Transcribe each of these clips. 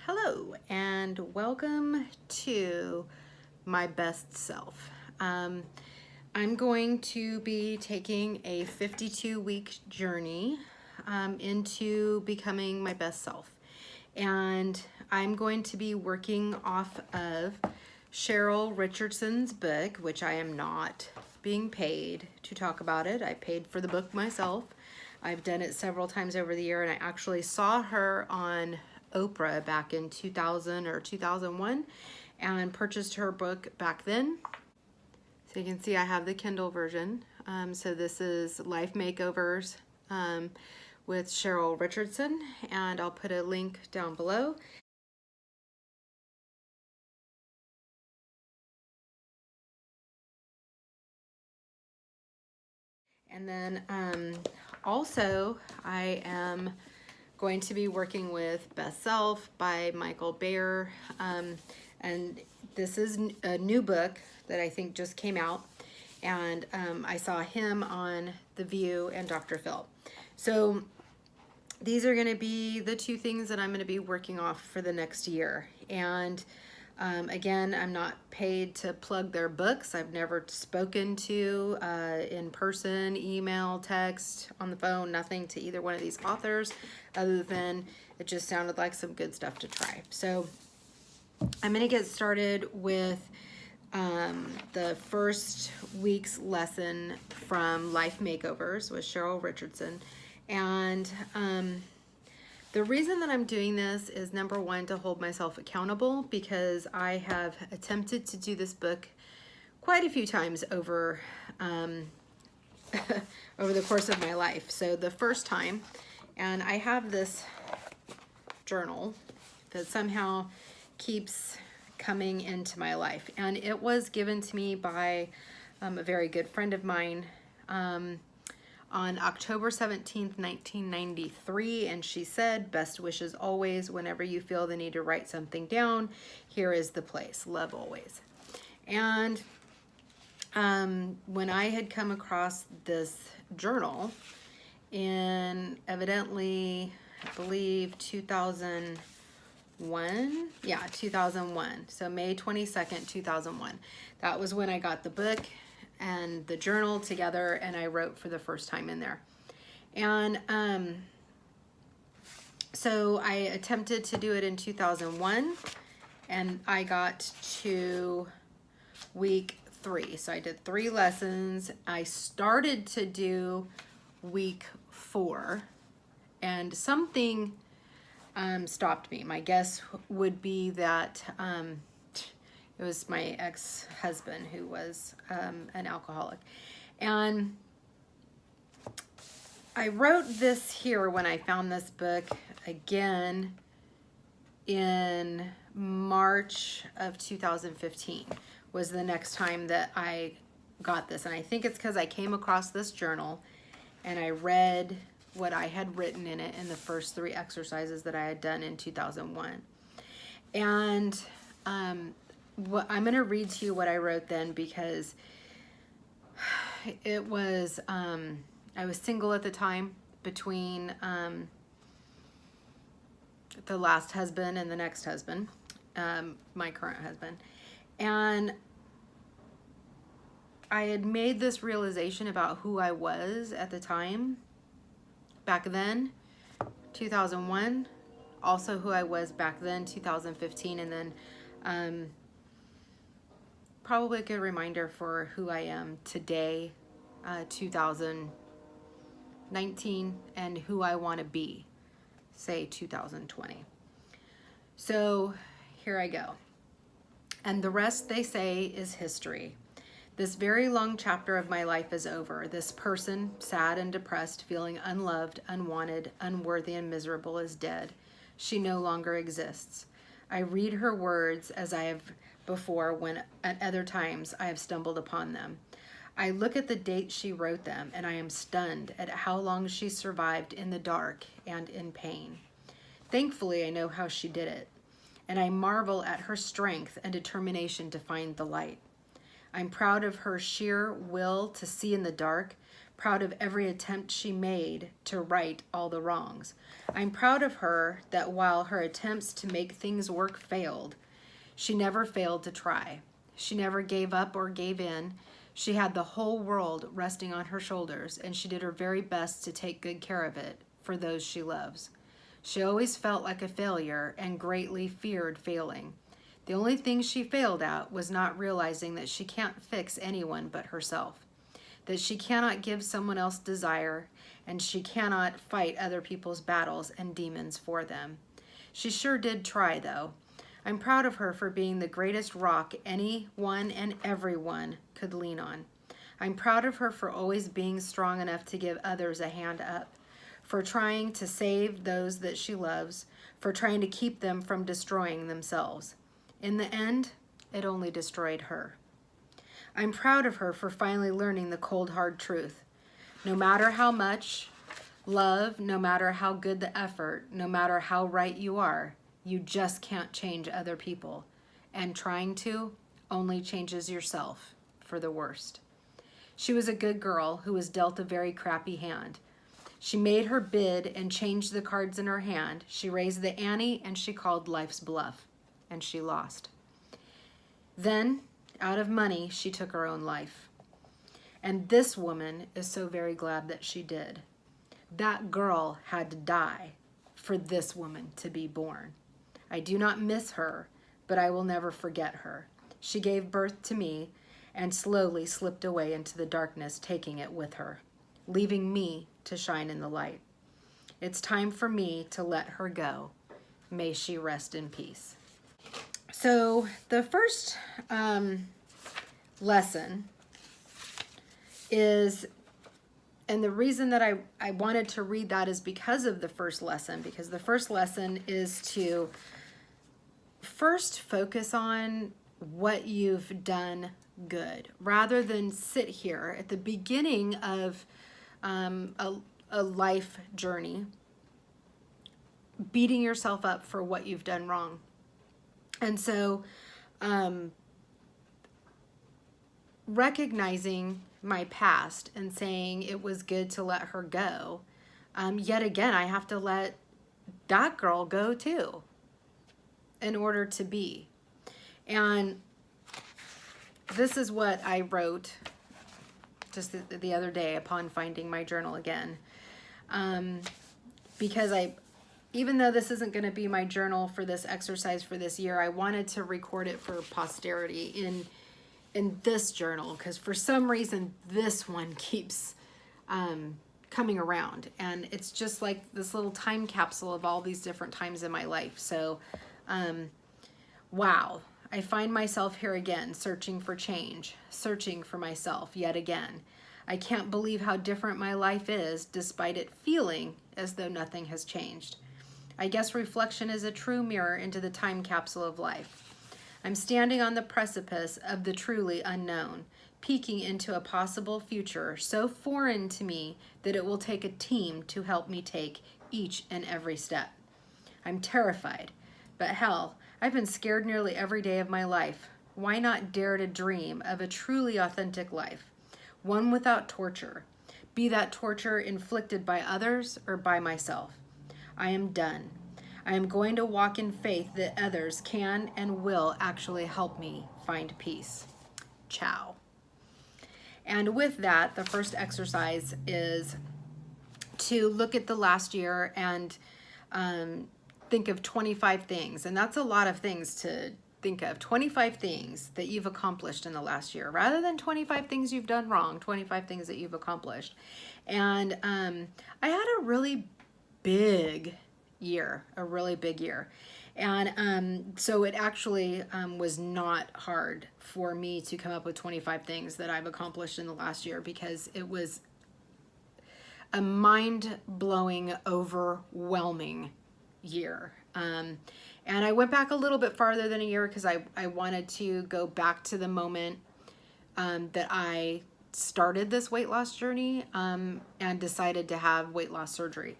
Hello and welcome to my best self. I'm going to be taking a 52-week journey into becoming my best self. And I'm going to be working off of Cheryl Richardson's book, which I am not being paid to talk about it. I paid for the book myself. I've done it several times over the year, and I actually saw her on Oprah back in 2000 or 2001 and purchased her book back then. So you can see I have the Kindle version. So this is Life Makeovers with Cheryl Richardson, and I'll put a link down below. And then also I am going to be working with Best Self by Michael Bayer. And this is a new book that I think just came out. And I saw him on The View and Dr. Phil. So these are going to be the two things that I'm going to be working off for the next year. And again, I'm not paid to plug their books. I've never spoken to in person, email, text, on the phone, nothing to either one of these authors other than it just sounded like some good stuff to try. So I'm going to get started with the first week's lesson from Life Makeovers with Cheryl Richardson. And the reason that I'm doing this is, number one, to hold myself accountable, because I have attempted to do this book quite a few times over over the course of my life. So the first time, and I have this journal that somehow keeps coming into my life, and it was given to me by a very good friend of mine on October 17th, 1993, and she said, "Best wishes always. Whenever you feel the need to write something down, here is the place. Love always." And when I had come across this journal in evidently, I believe 2001, yeah, 2001, so May 22nd, 2001, that was when I got the book and the journal together, and I wrote for the first time in there. And so I attempted to do it in 2001, and I got to week 3. So I did 3 lessons. I started to do week 4, and something stopped me. My guess would be that it was my ex-husband who was an alcoholic. And I wrote this here when I found this book again in March of 2015 was the next time that I got this. And I think it's because I came across this journal and I read what I had written in it in the first 3 exercises that I had done in 2001. And I'm going to read to you what I wrote then, because it was, I was single at the time between the last husband and the next husband, my current husband. And I had made this realization about who I was at the time, back then, 2001, also who I was back then, 2015, and then probably a good reminder for who I am today, 2019, and who I want to be, say 2020. So here I go. And the rest, they say, is history. This very long chapter of my life is over. This person, sad and depressed, feeling unloved, unwanted, unworthy, and miserable, is dead. She no longer exists. I read her words as I have before, when at other times I have stumbled upon them. I look at the date she wrote them, and I am stunned at how long she survived in the dark and in pain. Thankfully, I know how she did it, and I marvel at her strength and determination to find the light. I'm proud of her sheer will to see in the dark, proud of every attempt she made to right all the wrongs. I'm proud of her that while her attempts to make things work failed, she never failed to try. She never gave up or gave in. She had the whole world resting on her shoulders, and she did her very best to take good care of it for those she loves. She always felt like a failure and greatly feared failing. The only thing she failed at was not realizing that she can't fix anyone but herself, that she cannot give someone else desire, and she cannot fight other people's battles and demons for them. She sure did try, though. I'm proud of her for being the greatest rock anyone and everyone could lean on. I'm proud of her for always being strong enough to give others a hand up, for trying to save those that she loves, for trying to keep them from destroying themselves. In the end, it only destroyed her. I'm proud of her for finally learning the cold, hard truth. No matter how much love, no matter how good the effort, no matter how right you are, you just can't change other people. And trying to only changes yourself for the worst. She was a good girl who was dealt a very crappy hand. She made her bid and changed the cards in her hand. She raised the ante and she called life's bluff. And she lost. Then, out of money, she took her own life. And this woman is so very glad that she did. That girl had to die for this woman to be born. I do not miss her, but I will never forget her. She gave birth to me and slowly slipped away into the darkness, taking it with her, leaving me to shine in the light. It's time for me to let her go. May she rest in peace. So the first lesson is, and the reason that I wanted to read that is because of the first lesson, because the first lesson is to first focus on what you've done good, rather than sit here at the beginning of a life journey beating yourself up for what you've done wrong. And so recognizing my past and saying it was good to let her go, yet again, I have to let that girl go too in order to be. And this is what I wrote just the other day upon finding my journal again. Because even though this isn't going to be my journal for this exercise for this year, I wanted to record it for posterity in this journal, because for some reason this one keeps coming around, and it's just like this little time capsule of all these different times in my life. So wow, I find myself here again, searching for change, searching for myself yet again. I can't believe how different my life is, despite it feeling as though nothing has changed. I guess reflection is a true mirror into the time capsule of life. I'm standing on the precipice of the truly unknown, peeking into a possible future so foreign to me that it will take a team to help me take each and every step. I'm terrified, but hell, I've been scared nearly every day of my life. Why not dare to dream of a truly authentic life, one without torture, be that torture inflicted by others or by myself? I am done. I am going to walk in faith that others can and will actually help me find peace. Ciao. And with that, the first exercise is to look at the last year and think of 25 things. And that's a lot of things to think of. 25 things that you've accomplished in the last year, rather than 25 things you've done wrong, 25 things that you've accomplished. And I had a really big year, And so it actually was not hard for me to come up with 25 things that I've accomplished in the last year, because it was a mind-blowing, overwhelming year. And I went back a little bit farther than a year because I wanted to go back to the moment that I started this weight loss journey and decided to have weight loss surgery.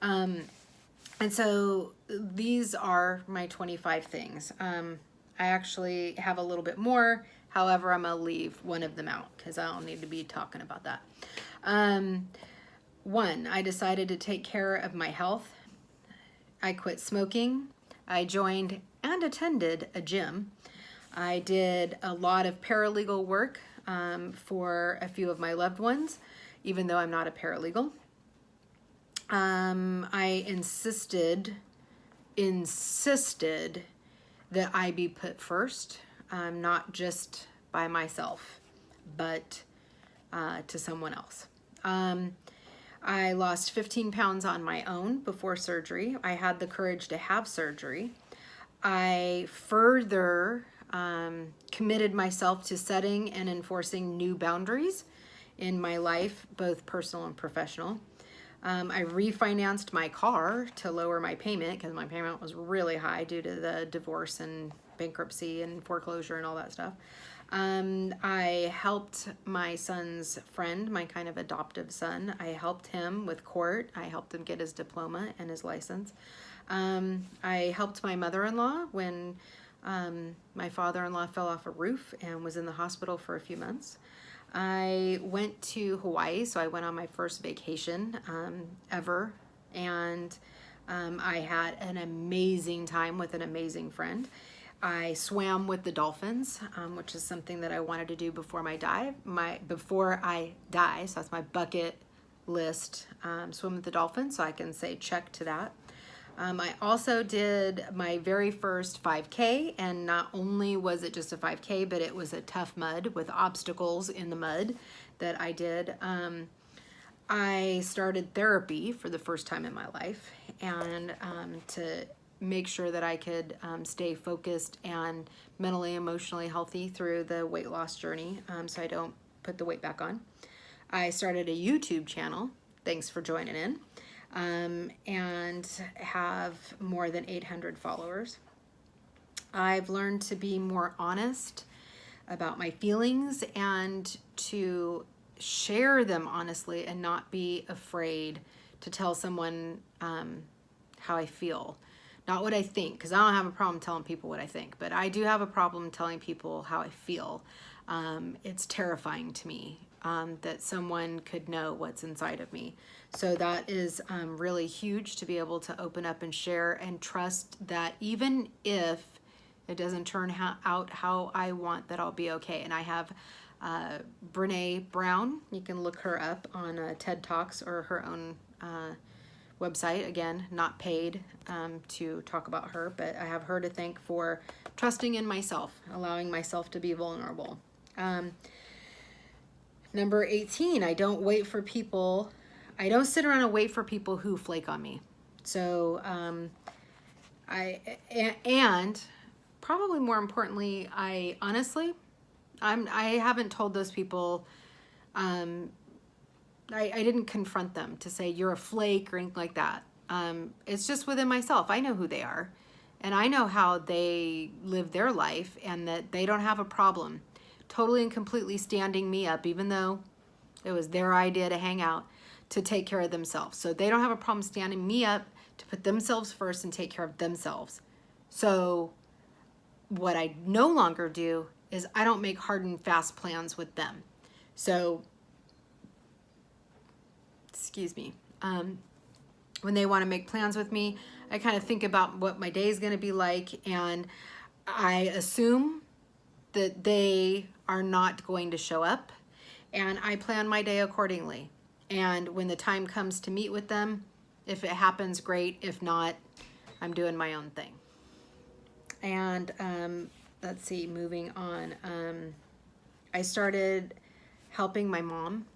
And so these are my 25 things. I actually have a little bit more. However, I'm going to leave one of them out because I don't need to be talking about that. One, I decided to take care of my health. I quit smoking. I joined and attended a gym. I did a lot of paralegal work for a few of my loved ones, even though I'm not a paralegal. I insisted that I be put first, not just by myself, but to someone else. I lost 15 pounds on my own before surgery. I had the courage to have surgery. I further committed myself to setting and enforcing new boundaries in my life, both personal and professional. I refinanced my car to lower my payment because my payment was really high due to the divorce and bankruptcy and foreclosure and all that stuff. I helped my son's friend, my kind of adoptive son. I helped him with court. I helped him get his diploma and his license. I helped my mother-in-law when my father-in-law fell off a roof and was in the hospital for a few months. I went to Hawaii, so I went on my first vacation ever, and I had an amazing time with an amazing friend. I swam with the dolphins, which is something that I wanted to do before I die. So that's my bucket list, swim with the dolphins, so I can say check to that. I also did my very first 5K, and not only was it just a 5K, but it was a tough mud with obstacles in the mud that I did. I started therapy for the first time in my life, and to make sure that I could stay focused and mentally, emotionally healthy through the weight loss journey, so I don't put the weight back on. I started a YouTube channel, thanks for joining in, and have more than 800 followers. I've learned to be more honest about my feelings and to share them honestly and not be afraid to tell someone how I feel. Not what I think, because I don't have a problem telling people what I think, but I do have a problem telling people how I feel. It's terrifying to me that someone could know what's inside of me. So that is really huge, to be able to open up and share and trust that even if it doesn't turn out how I want, that I'll be okay. And I have Brene Brown. You can look her up on TED Talks or her own website. Again, not paid to talk about her, but I have her to thank for trusting in myself, allowing myself to be vulnerable. Number 18, I don't sit around and wait for people who flake on me. So and probably more importantly, I haven't told those people, I didn't confront them to say you're a flake or anything like that. It's just within myself. I know who they are, and I know how they live their life, and that they don't have a problem totally and completely standing me up, even though it was their idea to hang out, to take care of themselves. So they don't have a problem standing me up to put themselves first and take care of themselves. So what I no longer do is I don't make hard and fast plans with them. So, excuse me, when they want to make plans with me, I kind of think about what my day is going to be like, and I assume that they are not going to show up, and I plan my day accordingly. And when the time comes to meet with them, if it happens, great. If not, I'm doing my own thing. And let's see, moving on. I started helping my mom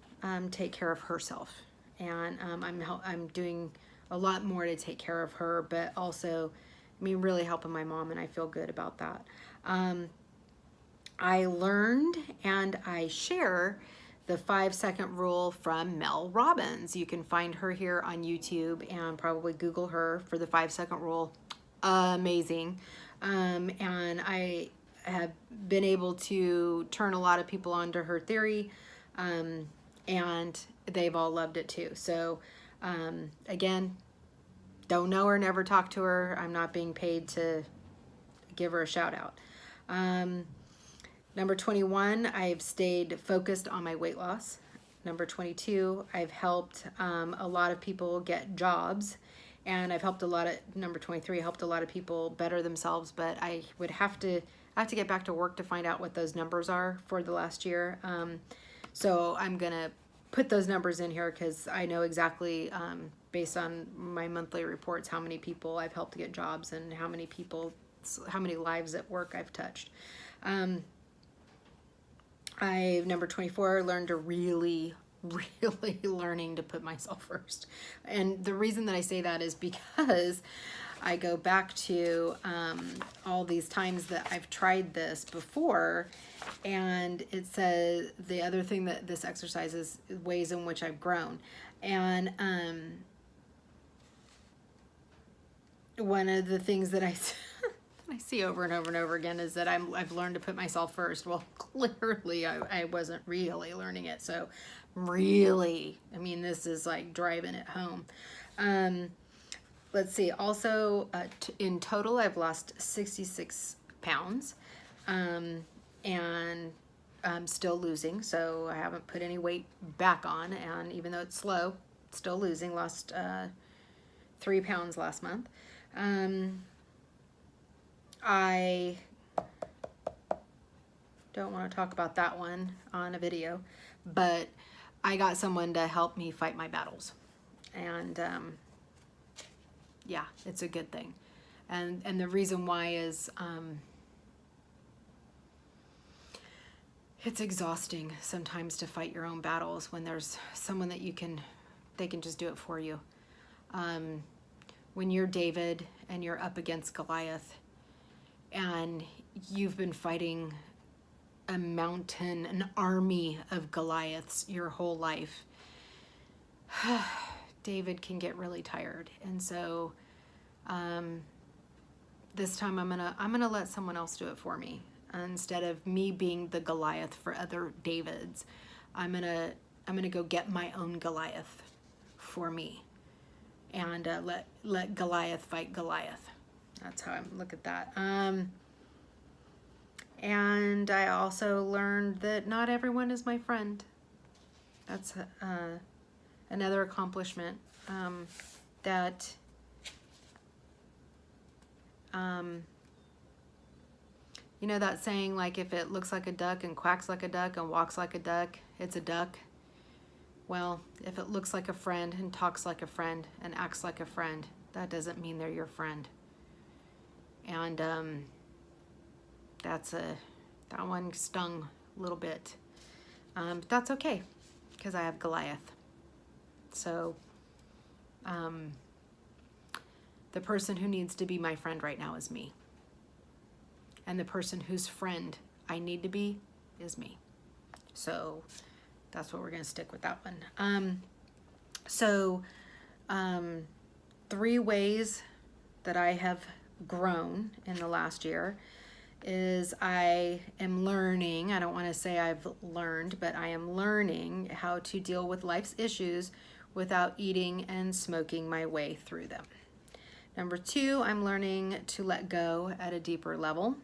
take care of herself, and I'm doing a lot more to take care of her, but also, really helping my mom, and I feel good about that. I learned and I share the 5-second rule from Mel Robbins. You can find her here on YouTube and probably Google her for the 5-second rule. Amazing. And I have been able to turn a lot of people onto her theory, and they've all loved it too. So again, don't know her, never talk to her. I'm not being paid to give her a shout out. Number 21, I've stayed focused on my weight loss. number 22, I've helped a lot of people get jobs, and I've helped a lot of, number 23, helped a lot of people better themselves, but I have to get back to work to find out what those numbers are for the last year. So I'm gonna put those numbers in here because I know exactly, based on my monthly reports, how many people I've helped get jobs and how many lives at work I've touched. Number 24, learned to really learning to put myself first. And the reason that I say that is because I go back to all these times that I've tried this before, and it says the other thing that this exercise is ways in which I've grown. And one of the things that I see over and over and over again is that I've learned to put myself first. Well, clearly I wasn't really learning it. So really, I mean, this is like driving it home. Let's see. Also, in total, I've lost 66 pounds, and I'm still losing. So I haven't put any weight back on. And even though it's slow, still losing. Lost 3 pounds last month. I don't want to talk about that one on a video, but I got someone to help me fight my battles, and yeah, it's a good thing. And the reason why is it's exhausting sometimes to fight your own battles when there's someone that they can just do it for you. When you're David and you're up against Goliath, and you've been fighting a mountain, an army of Goliaths your whole life, David can get really tired. And so this time I'm gonna let someone else do it for me. Instead of me being the Goliath for other Davids, I'm gonna go get my own Goliath for me, and let Goliath fight Goliath. That's how I look at that. And I also learned that not everyone is my friend. That's another accomplishment. That you know that saying, like, if it looks like a duck and quacks like a duck and walks like a duck, it's a duck. Well, if it looks like a friend and talks like a friend and acts like a friend, that doesn't mean they're your friend. And that one stung a little bit. But that's okay, because I have Goliath. So the person who needs to be my friend right now is me. And the person whose friend I need to be is me. So that's what we're going to stick with that one. 3 ways that I have grown in the last year is I am learning, I don't want to say I've learned, but I am learning how to deal with life's issues without eating and smoking my way through them. Number 2, I'm learning to let go at a deeper level,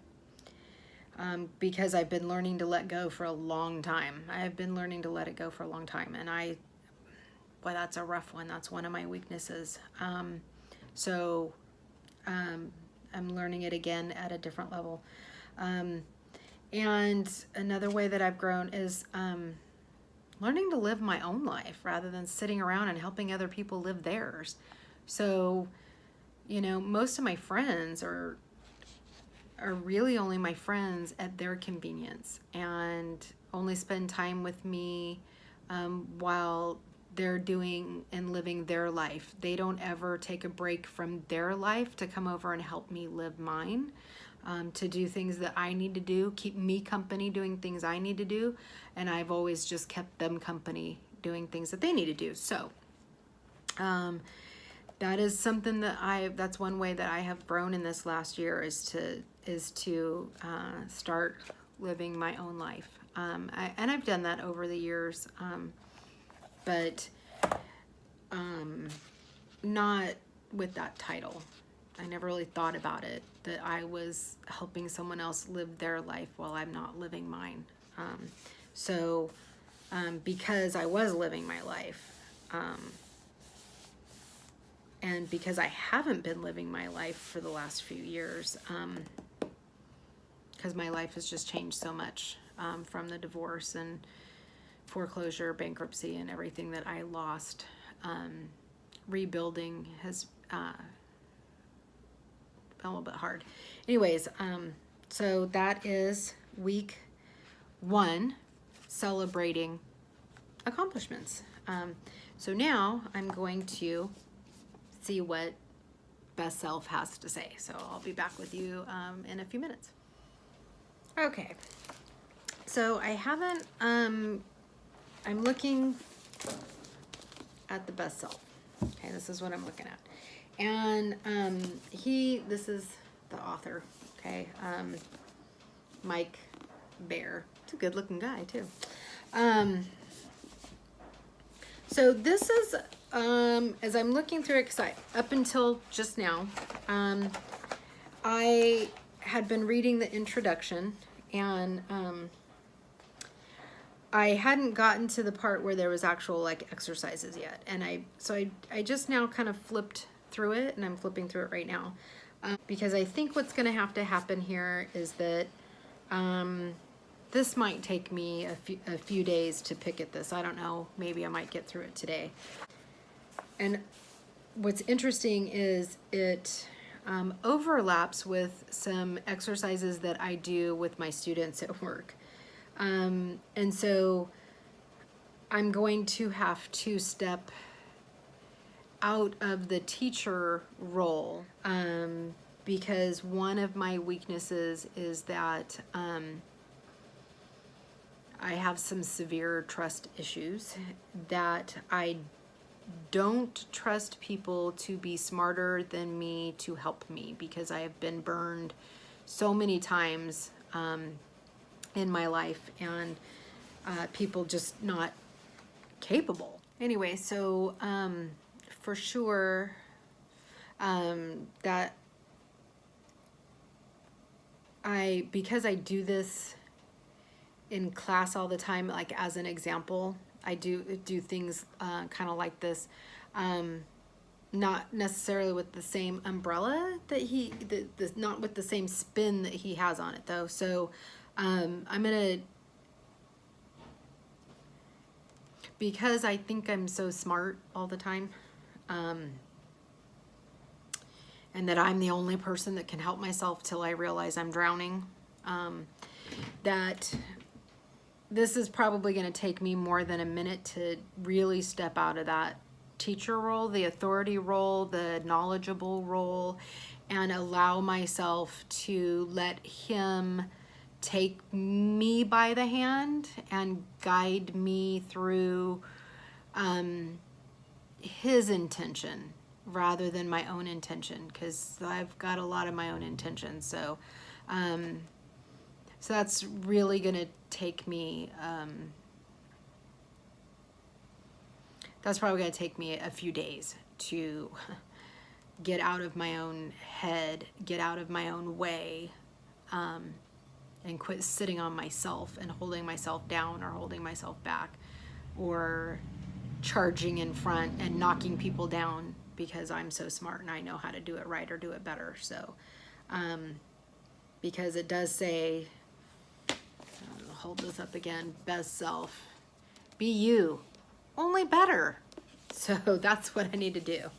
because I've been learning to let go for a long time. I've been learning to let it go for a long time, and boy, that's a rough one. That's one of my weaknesses. I'm learning it again at a different level. And another way that I've grown is learning to live my own life rather than sitting around and helping other people live theirs. So, you know, most of my friends are really only my friends at their convenience, and only spend time with me while they're doing and living their life. They don't ever take a break from their life to come over and help me live mine, to do things that I need to do, keep me company doing things I need to do, and I've always just kept them company doing things that they need to do. So that is something that that's one way that I have grown in this last year, is to start living my own life. And I've done that over the years, but not with that title. I never really thought about it, that I was helping someone else live their life while I'm not living mine. So because I was living my life. And because I haven't been living my life for the last few years, because my life has just changed so much from the divorce and foreclosure, bankruptcy, and everything that I lost. Rebuilding has been a little bit hard. Anyways, so that is week 1, celebrating accomplishments. So now I'm going to see what Best Self has to say. So I'll be back with you in a few minutes. Okay, so I haven't, I'm looking at the Best Self. Okay, this is what I'm looking at. And this is the author, okay, Mike Bear. He's a good looking guy too. So this is, as I'm looking through it, 'cause up until just now, I had been reading the introduction, and I hadn't gotten to the part where there was actual like exercises yet. And I just now kind of flipped through it, and I'm flipping through it right now, because I think what's going to have to happen here is that this might take me a few days to pick at this. I don't know. Maybe I might get through it today. And what's interesting is it overlaps with some exercises that I do with my students at work. And so I'm going to have to step out of the teacher role, because one of my weaknesses is that I have some severe trust issues, that I don't trust people to be smarter than me to help me, because I have been burned so many times in my life, and people just not capable. Anyway, so for sure that because I do this in class all the time, like as an example, I do things kind of like this, not necessarily with the same umbrella that not with the same spin that he has on it though. So I'm gonna, because I think I'm so smart all the time, and that I'm the only person that can help myself till I realize I'm drowning, that this is probably going to take me more than a minute to really step out of that teacher role, the authority role, the knowledgeable role, and allow myself to let him take me by the hand and guide me through his intention rather than my own intention, because I've got a lot of my own intentions. So so that's really going to take me, that's probably going to take me a few days to get out of my own head, get out of my own way, and quit sitting on myself and holding myself down or holding myself back or charging in front and knocking people down because I'm so smart and I know how to do it right or do it better. So, because it does say, I'll hold this up again, best self, be you, only better. So that's what I need to do,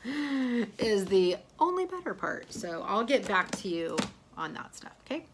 is the only better part. So I'll get back to you on that stuff, okay?